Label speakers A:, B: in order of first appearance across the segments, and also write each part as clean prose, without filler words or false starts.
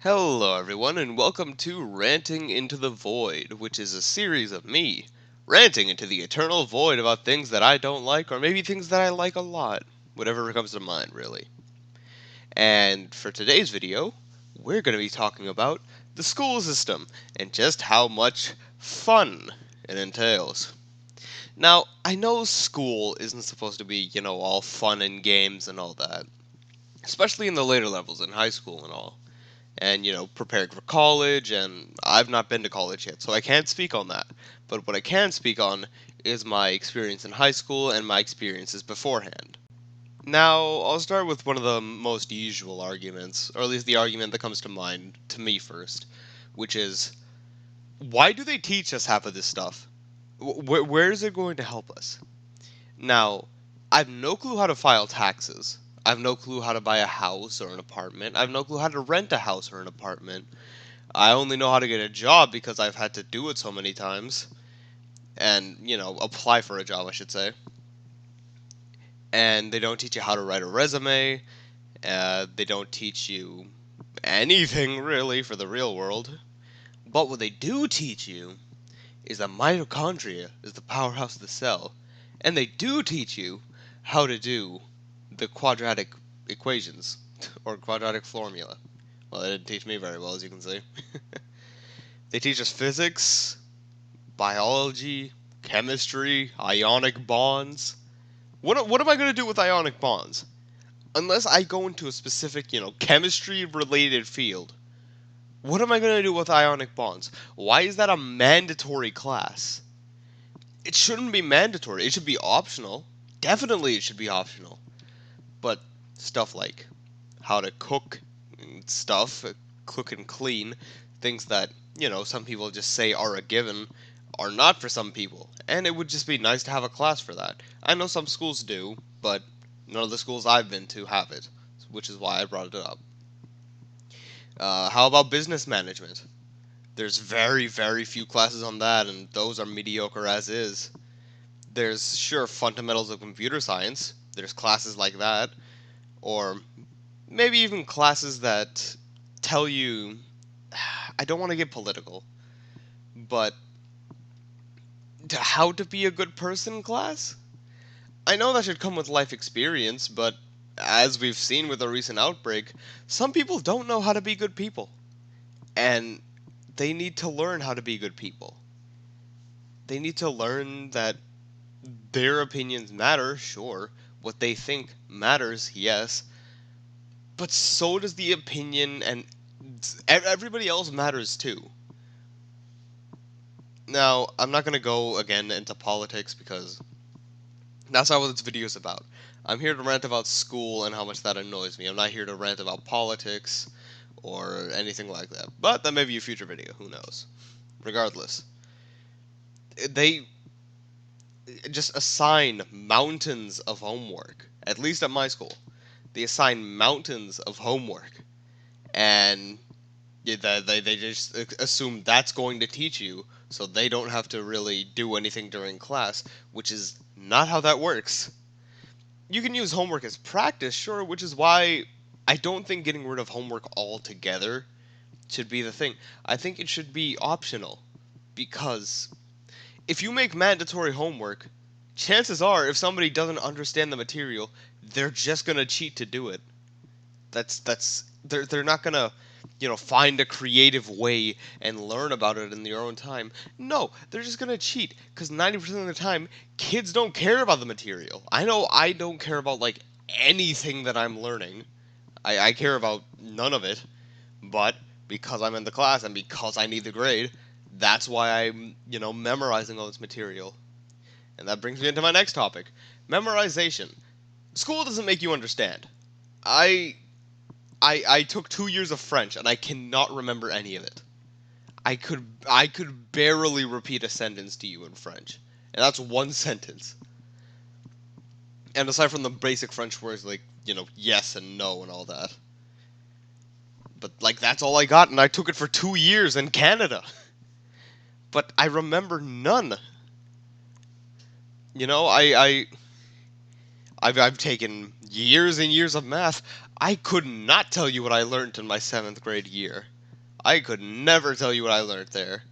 A: Hello, everyone, and welcome to Ranting into the Void, which is a series of me ranting into the eternal void about things that I don't like, or maybe things that I like a lot. Whatever comes to mind, really. And for today's video, we're going to be talking about the school system and just how much fun it entails. Now, I know school isn't supposed to be, all fun and games and all that, especially in the later levels in high school and all. And prepared for college, and I've not been to college yet, so I can't speak on that. But what I can speak on is my experience in high school and my experiences beforehand. Now, I'll start with one of the most usual arguments, or at least the argument that comes to mind to me first, which is, why do they teach us half of this stuff? Where is it going to help us? Now, I've no clue how to file taxes. I've no clue how to buy a house or an apartment. I've no clue how to rent a house or an apartment. I only know how to get a job because I've had to do it so many times. And, apply for a job, I should say. And they don't teach you how to write a resume. They don't teach you anything, really, for the real world. But what they do teach you is that mitochondria is the powerhouse of the cell. And they do teach you how to do the quadratic equations, or quadratic formula. Well, they didn't teach me very well, as you can see. They teach us physics, biology, chemistry, ionic bonds. What am I going to do with ionic bonds? Unless I go into a specific, chemistry related field. What am I going to do with ionic bonds? Why is that a mandatory class? It shouldn't be mandatory. It should be optional. Definitely it should be optional. But stuff like how to cook stuff, cook and clean, things that, some people just say are a given, are not for some people. And it would just be nice to have a class for that. I know some schools do, but none of the schools I've been to have it, which is why I brought it up. How about business management? There's very, very few classes on that, and those are mediocre as is. There's, sure, fundamentals of computer science. There's classes like that. Or maybe even classes that tell you, I don't want to get political, but how to be a good person class? I know that should come with life experience, but as we've seen with the recent outbreak, some people don't know how to be good people. And they need to learn how to be good people. They need to learn that their opinions matter, sure. What they think matters, yes. But so does the opinion, and everybody else matters too. Now, I'm not going to go again into politics because that's not what this video is about. I'm here to rant about school and how much that annoys me. I'm not here to rant about politics or anything like that. But that may be a future video, who knows. Regardless, they just assign mountains of homework, at least at my school. They assign mountains of homework, and they just assume that's going to teach you, so they don't have to really do anything during class, which is not how that works. You can use homework as practice, sure, which is why I don't think getting rid of homework altogether should be the thing. I think it should be optional, because if you make mandatory homework, chances are if somebody doesn't understand the material, they're just going to cheat to do it. They're not gonna find a creative way and learn about it in their own time. No, they're just gonna cheat because 90% of the time kids don't care about the material. I know I don't care about like anything that I'm learning. I care about none of it, but because I'm in the class and because I need the grade, that's why I'm memorizing all this material. And that brings me into my next topic, memorization. School doesn't make you understand. I I took 2 years of French and I cannot remember any of it. I could barely repeat a sentence to you in French, and that's one sentence. And aside from the basic French words like yes and no and all that, but like that's all I got, and I took it for 2 years in Canada. But I remember none. You know, I've taken years and years of math. I could not tell you what I learned in my 7th grade year. I could never tell you what I learned there.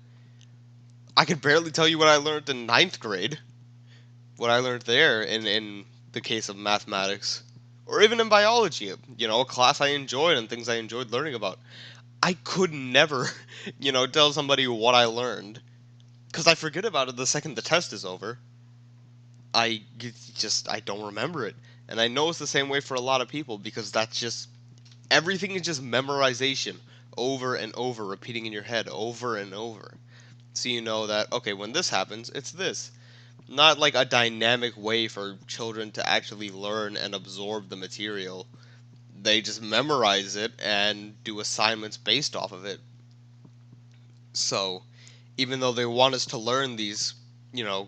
A: I could barely tell you what I learned in ninth grade. What I learned there in the case of mathematics. Or even in biology, a class I enjoyed and things I enjoyed learning about. I could never, tell somebody what I learned. Because I forget about it the second the test is over. I don't remember it. And I know it's the same way for a lot of people because that's just everything is just memorization over and over, repeating in your head over and over. So you know that okay, when this happens, it's this. Not like a dynamic way for children to actually learn and absorb the material. They just memorize it and do assignments based off of it. So, even though they want us to learn these,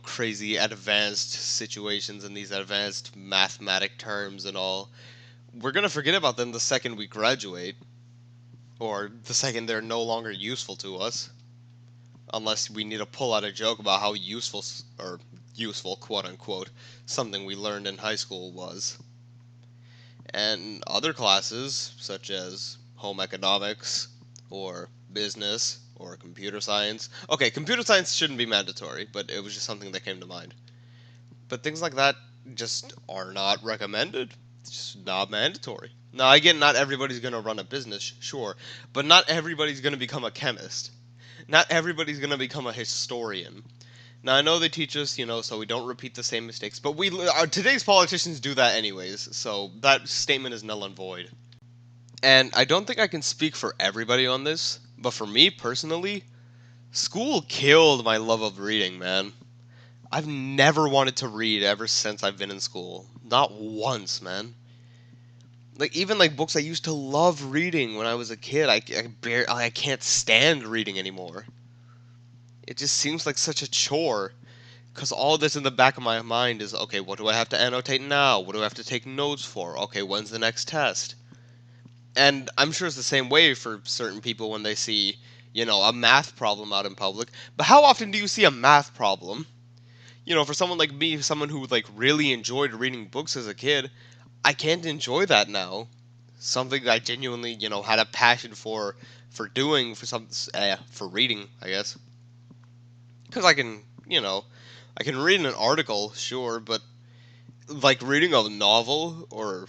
A: crazy advanced situations and these advanced mathematic terms and all, we're going to forget about them the second we graduate, or the second they're no longer useful to us, unless we need to pull out a joke about how useful, or useful, quote unquote, something we learned in high school was. And other classes, such as home economics, or business, or computer science. Okay, computer science shouldn't be mandatory, but it was just something that came to mind. But things like that just are not recommended. It's just not mandatory. Now, again, not everybody's going to run a business, sure, but not everybody's going to become a chemist. Not everybody's going to become a historian. Now, I know they teach us, so we don't repeat the same mistakes, but today's politicians do that anyways, so that statement is null and void. And I don't think I can speak for everybody on this, but for me personally, school killed my love of reading, man. I've never wanted to read ever since I've been in school. Not once, man. Like even like books I used to love reading when I was a kid, I can't stand reading anymore. It just seems like such a chore. Because all this in the back of my mind is, okay, what do I have to annotate now? What do I have to take notes for? Okay, when's the next test? And I'm sure it's the same way for certain people when they see, a math problem out in public. But how often do you see a math problem? For someone like me, someone who like really enjoyed reading books as a kid, I can't enjoy that now. Something I genuinely, had a passion for doing for reading, I guess. Because I can read an article, sure, but like reading a novel or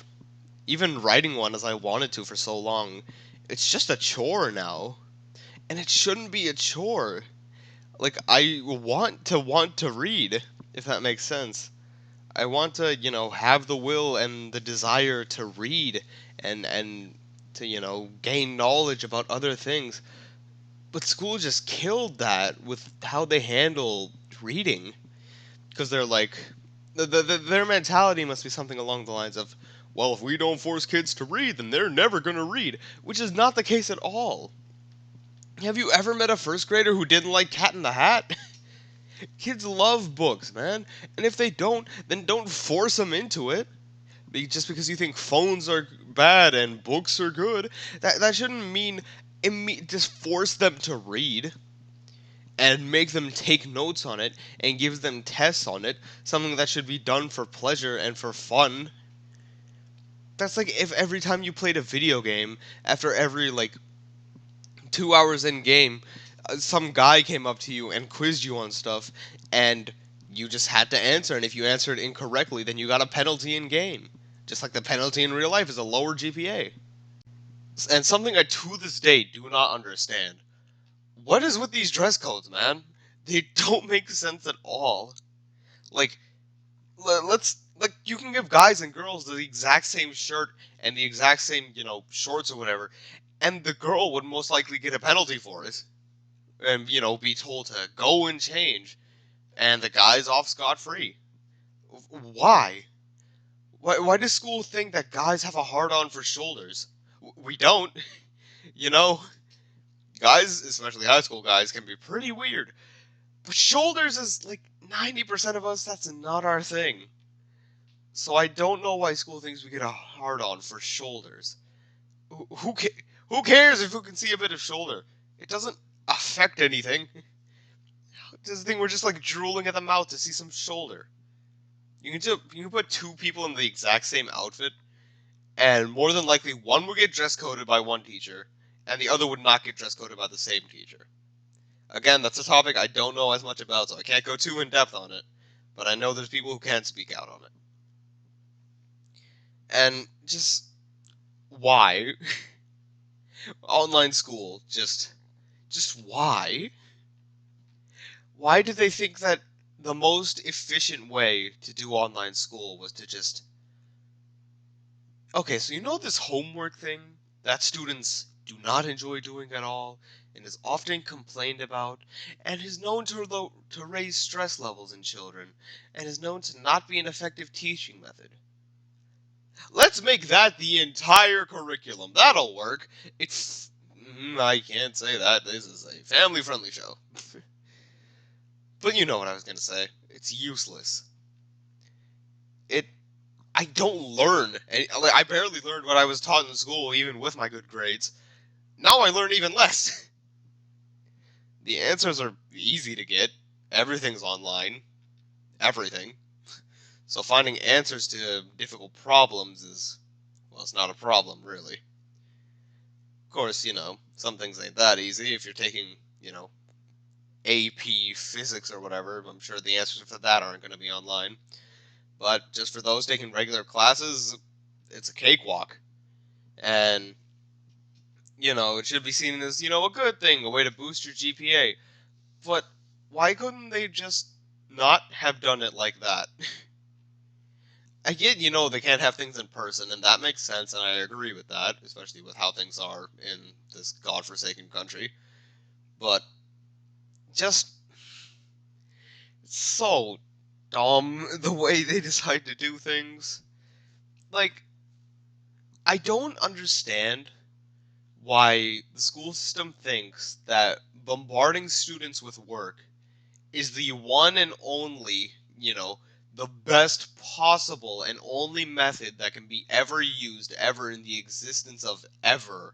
A: even writing one as I wanted to for so long, it's just a chore now. And it shouldn't be a chore. Like I want to read, if that makes sense. I want to, have the will and the desire to read and to, gain knowledge about other things. But school just killed that with how they handle reading because they're like their mentality must be something along the lines of, well, if we don't force kids to read, then they're never going to read, which is not the case at all. Have you ever met a first grader who didn't like Cat in the Hat? Kids love books, man. And if they don't, then don't force them into it. Just because you think phones are bad and books are good, that shouldn't mean just force them to read and make them take notes on it and give them tests on it, something that should be done for pleasure and for fun. That's like if every time you played a video game, after every like 2 hours in game, some guy came up to you and quizzed you on stuff, and you just had to answer. And if you answered incorrectly, then you got a penalty in game. Just like the penalty in real life is a lower GPA. And something I to this day do not understand. What is with these dress codes, man? They don't make sense at all. Like, let's like you can give guys and girls the exact same shirt and the exact same, shorts or whatever, and the girl would most likely get a penalty for it and be told to go and change, and the guy's off scot free. Why? Why does school think that guys have a hard on for shoulders? We don't. You know, guys, especially high school guys, can be pretty weird. But shoulders is like 90% of us. That's not our thing. So I don't know why school thinks we get a hard on for shoulders. Who who cares if who can see a bit of shoulder? It doesn't affect anything. This thing we're just like drooling at the mouth to see some shoulder. You can put two people in the exact same outfit, and more than likely one would get dress coded by one teacher, and the other would not get dress coded by the same teacher. Again, that's a topic I don't know as much about, so I can't go too in depth on it, but I know there's people who can speak out on it. And just why? Online school, just why? Why did they think that the most efficient way to do online school was to just... Okay, so you know this homework thing that students do not enjoy doing at all and is often complained about and is known to raise stress levels in children and is known to not be an effective teaching method. Let's make that the entire curriculum. That'll work. It's... I can't say that. This is a family-friendly show. But you know what I was going to say. It's useless. It I don't learn. Like, I barely learned what I was taught in school, even with my good grades. Now I learn even less. The answers are easy to get. Everything's online. Everything. So finding answers to difficult problems is, well, it's not a problem, really. Of course, some things ain't that easy. If you're taking, AP physics or whatever, I'm sure the answers for that aren't going to be online. But just for those taking regular classes, it's a cakewalk. And it should be seen as, a good thing, a way to boost your GPA. But why couldn't they just not have done it like that? I get, they can't have things in person, and that makes sense, and I agree with that, especially with how things are in this godforsaken country. But just, it's so dumb the way they decide to do things. Like, I don't understand why the school system thinks that bombarding students with work is the one and only, the best possible and only method that can be ever used ever in the existence of ever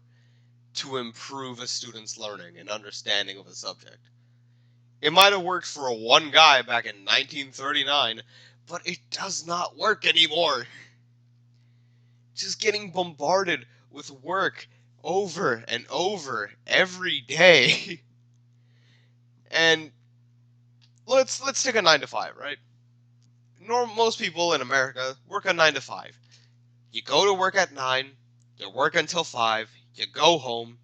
A: to improve a student's learning and understanding of a subject. It might have worked for one guy back in 1939, but it does not work anymore. Just getting bombarded with work over and over every day. And let's take a 9 to 5, right? Most people in America work a 9 to 5. You go to work at 9, you work until 5, you go home,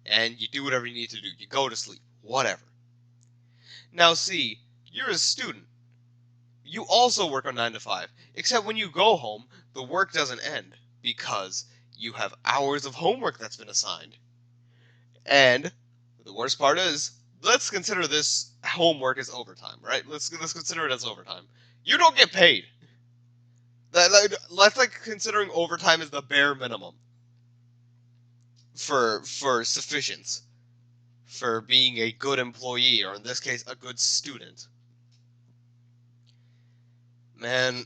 A: and you do whatever you need to do. You go to sleep, whatever. Now see, you're a student. You also work a 9 to 5, except when you go home, the work doesn't end because you have hours of homework that's been assigned. And the worst part is, let's consider this homework as overtime, right? Let's consider it as overtime. You don't get paid. That's like considering overtime is the bare minimum for sufficiency, for being a good employee, or in this case, a good student. Man,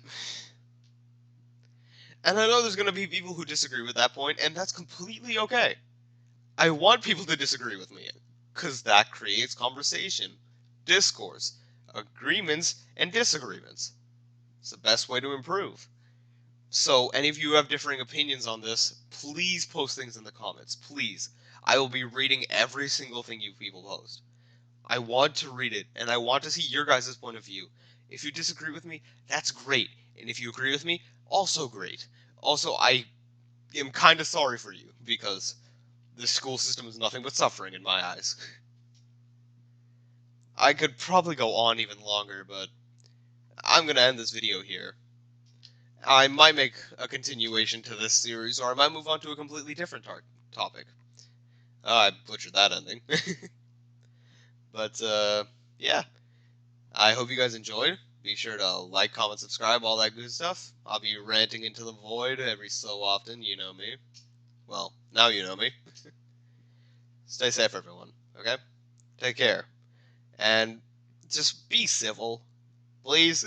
A: and I know there's going to be people who disagree with that point, and that's completely okay. I want people to disagree with me, because that creates conversation, discourse, agreements, and disagreements. It's the best way to improve. So, any of you who have differing opinions on this, please post things in the comments. Please. I will be reading every single thing you people post. I want to read it, and I want to see your guys' point of view. If you disagree with me, that's great. And if you agree with me, also great. Also, I am kind of sorry for you, because the school system is nothing but suffering in my eyes. I could probably go on even longer, but I'm going to end this video here. I might make a continuation to this series, or I might move on to a completely different topic. I butchered that ending. But, yeah. I hope you guys enjoyed. Be sure to like, comment, subscribe, all that good stuff. I'll be ranting into the void every so often, you know me. Well, now you know me. Stay safe, everyone, okay? Take care. And just be civil. Please.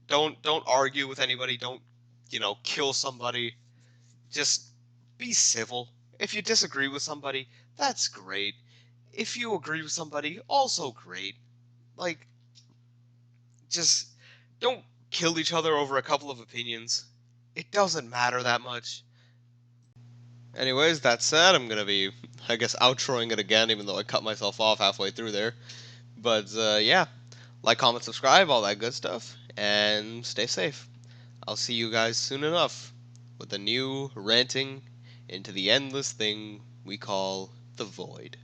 A: Don't argue with anybody. Don't, kill somebody. Just be civil. If you disagree with somebody, that's great. If you agree with somebody, also great. Like, just don't kill each other over a couple of opinions. It doesn't matter that much. Anyways, that said, I'm gonna be, I guess, outroing it again, even though I cut myself off halfway through there. But yeah, like, comment, subscribe, all that good stuff, and stay safe. I'll see you guys soon enough with a new ranting into the endless thing we call the void.